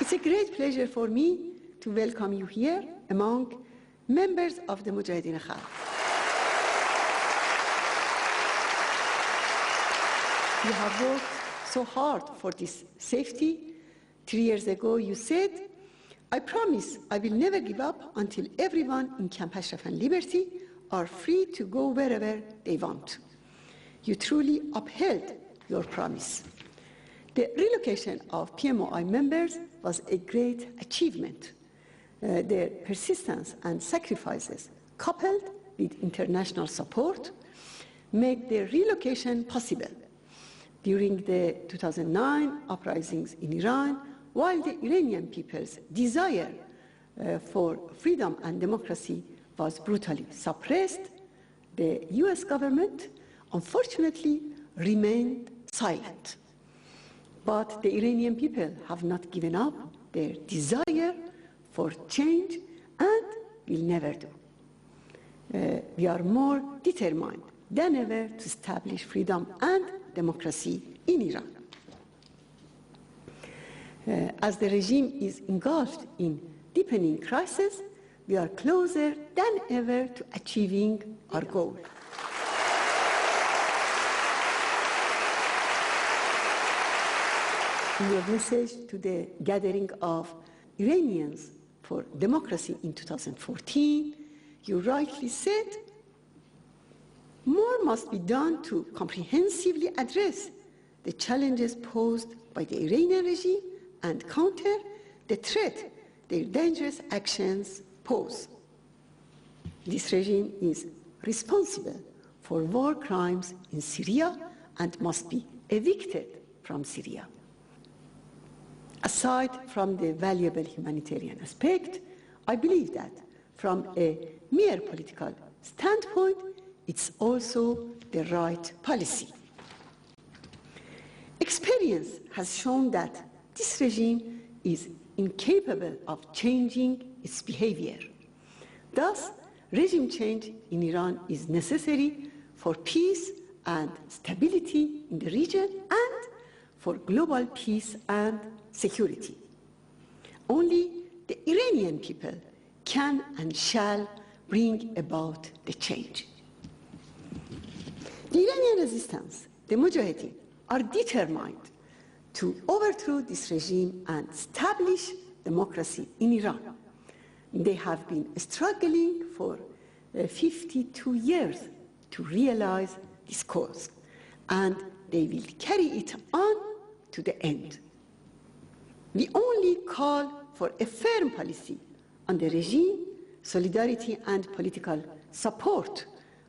It's a great pleasure for me to welcome you here among members of the Mujahideen Khalq. You have worked so hard for this safety. 3 years ago you said, I promise I will never give up until everyone in Camp Ashraf and Liberty are free to go wherever they want. You truly upheld your promise. The relocation of PMOI members was a great achievement. Their persistence and sacrifices, coupled with international support, made their relocation possible. During the 2009 uprisings in Iran, while the Iranian people's desire for freedom and democracy was brutally suppressed, the US government unfortunately remained silent. But the Iranian people have not given up their desire for change and will never do. We are more determined than ever to establish freedom and democracy in Iran. As the regime is engulfed in deepening crisis, we are closer than ever to achieving our goal. In your message to the gathering of Iranians for democracy in 2014, you rightly said, more must be done to comprehensively address the challenges posed by the Iranian regime and counter the threat their dangerous actions pose. This regime is responsible for war crimes in Syria and must be evicted from Syria. Aside from the valuable humanitarian aspect, I believe that from a mere political standpoint, it's also the right policy. Experience has shown that this regime is incapable of changing its behavior. Thus, regime change in Iran is necessary for peace and stability in the region and for global peace and security. Only the Iranian people can and shall bring about the change. The Iranian resistance, the Mujahideen, are determined to overthrow this regime and establish democracy in Iran. They have been struggling for 52 years to realize this cause, and they will carry it on to the end. We only call for a firm policy on the regime, solidarity and political support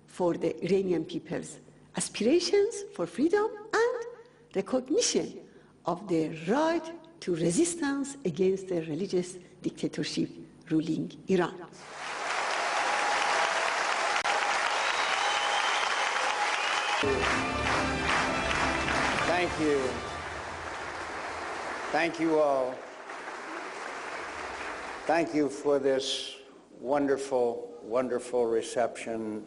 for the Iranian people's aspirations for freedom and recognition of their right to resistance against the religious dictatorship ruling Iran. Thank you. Thank you all. Thank you for this wonderful, wonderful reception.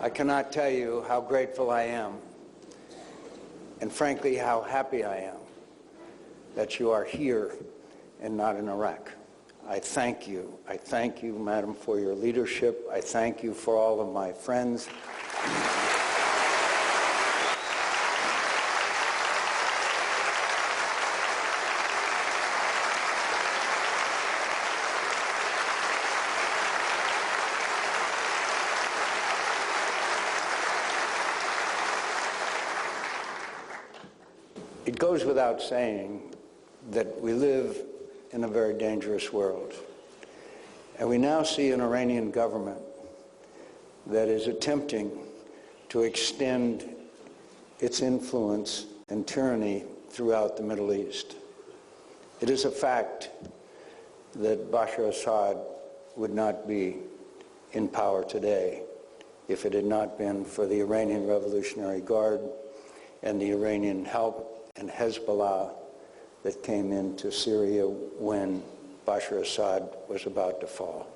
I cannot tell you how grateful I am, and frankly, how happy I am that you are here and not in Iraq. I thank you. I thank you, Madam, for your leadership. I thank you for all of my friends. It goes without saying that we live in a very dangerous world. And we now see an Iranian government that is attempting to extend its influence and tyranny throughout the Middle East. It is a fact that Bashar Assad would not be in power today if it had not been for the Iranian Revolutionary Guard and the Iranian help and Hezbollah that came into Syria when Bashar Assad was about to fall.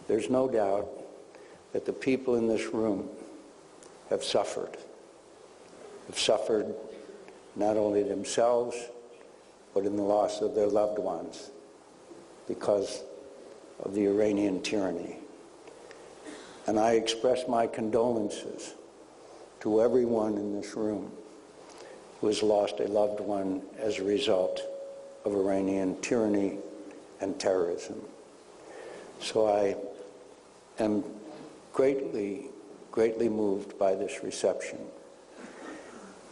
There's no doubt that the people in this room have suffered not only themselves, but in the loss of their loved ones because of the Iranian tyranny. And I express my condolences to everyone in this room who has lost a loved one as a result of Iranian tyranny and terrorism. So I am greatly moved by this reception.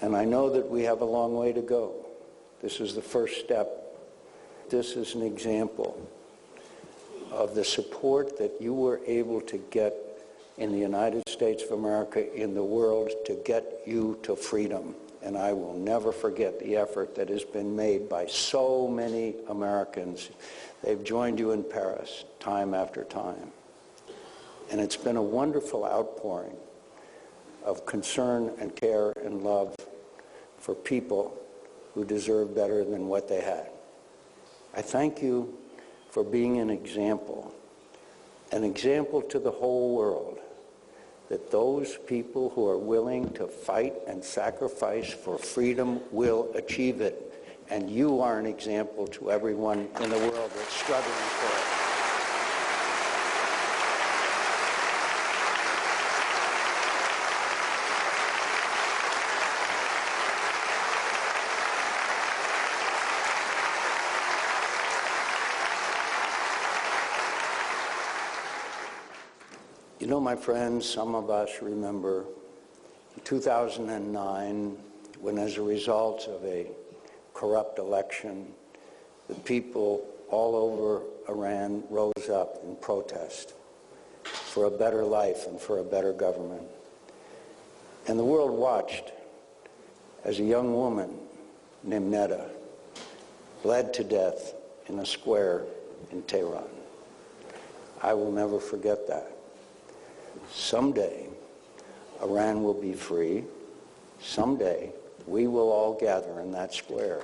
And I know that we have a long way to go. This is the first step. This is an example of the support that you were able to get in the United States of America, in the world, to get you to freedom. And I will never forget the effort that has been made by so many Americans. They've joined you in Paris time after time. And it's been a wonderful outpouring of concern and care and love for people who deserve better than what they had. I thank you for being an example to the whole world, that those people who are willing to fight and sacrifice for freedom will achieve it. And you are an example to everyone in the world that's struggling for it. You know, my friends, some of us remember in 2009 when, as a result of a corrupt election, the people all over Iran rose up in protest for a better life and for a better government. And the world watched as a young woman named Neda bled to death in a square in Tehran. I will never forget that. Someday, Iran will be free. Someday, we will all gather in that square.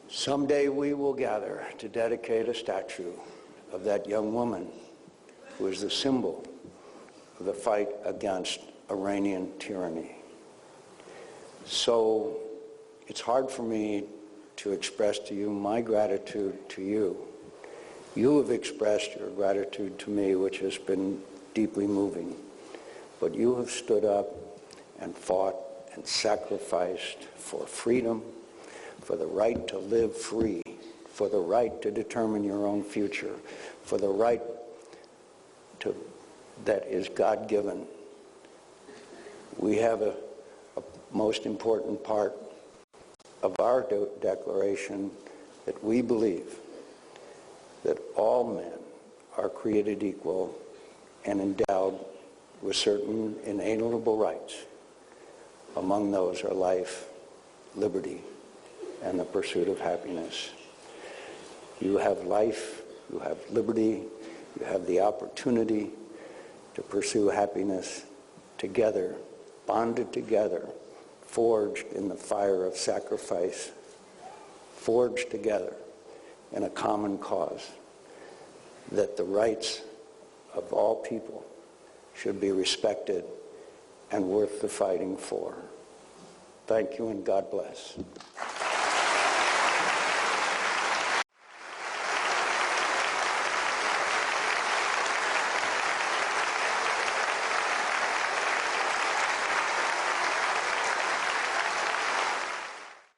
Someday, we will gather to dedicate a statue of that young woman who is the symbol of the fight against Iranian tyranny. So it's hard for me to express to you my gratitude to you. You have expressed your gratitude to me, which has been deeply moving. But you have stood up and fought and sacrificed for freedom, for the right to live free, for the right to determine your own future, for the right that is God-given. We have a most important part of our declaration that we believe that all men are created equal and endowed with certain inalienable rights. Among those are life, liberty, and the pursuit of happiness. You have life, you have liberty, you have the opportunity to pursue happiness together, bonded together, forged in the fire of sacrifice, forged together in a common cause, that the rights of all people should be respected and worth the fighting for. Thank you and God bless.